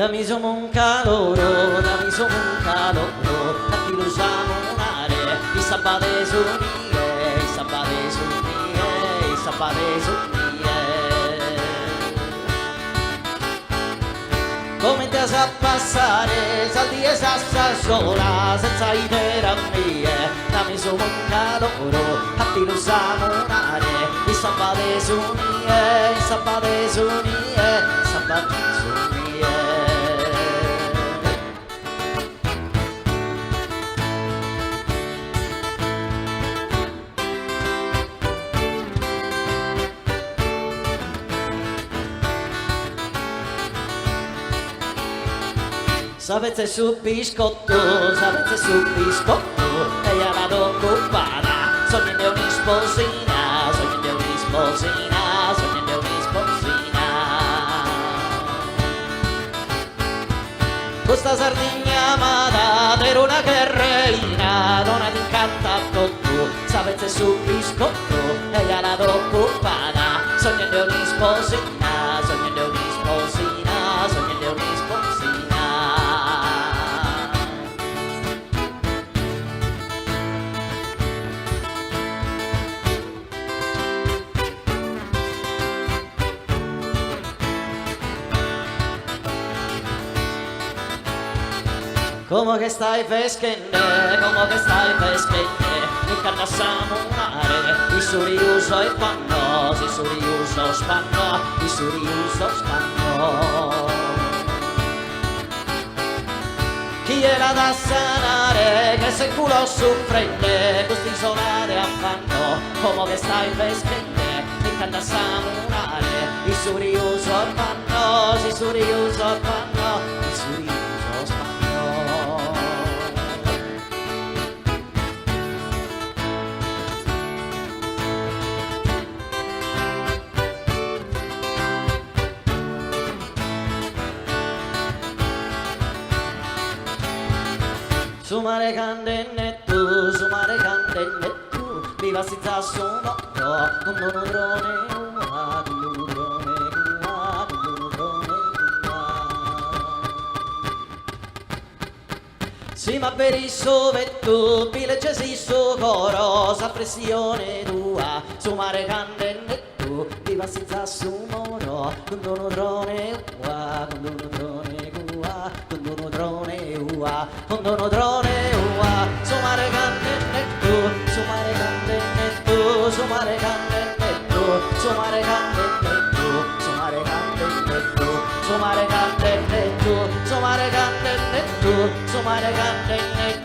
Dammi solo un caloro, dammi solo un caloro, a ti lo samonare, i sabate sono mie, i sabate sono mie, i sabate sono mie. Come ti sa passare, salti e sassa sola, senza idea a mie, dammi solo un caloro, a ti lo samonare, i sabate sono mie, i sabate sono mie, i sabate sono mie. Sapete su biscotto, e io la do occupata, sogno di un'isposina, sogno di un'isposina, sogno di un'isposina. Questa Sardegna amata, per una guerreina, donna ti incanta tutto, sapete su biscotto, e io la do occupata, sogno di un'isposina, sogno di un'isposina, sogno di un'isposina. Come che stai peschende, come che stai peschende, in canna samonare, i suriuso e panno, i suriuso spanno, i suriuso spanno. Chi era da sanare, che se culo soffrende, questi sonare affanno, come che stai peschende, in canna samonare, i suriuso e panno, i suriuso e panno, i suriuso spanno. Su mare candenne tu, su mare candenne tu, viva si zassuno, con un drone qua, con un drone qua, con un drone qua. Sì ma per il sovetto, pilegge si so coro, sa pressione tua, su mare candenne tu, viva si zassuno, con un drone qua, con un drone qua, con un drone qua, con un drone qua, su mare candenne tu, su mare candenne tu, su mare candenne tu, su mare candenne tu, su mare candenne tu, su mare candenne tu, su mare candenne tu, su mare candenne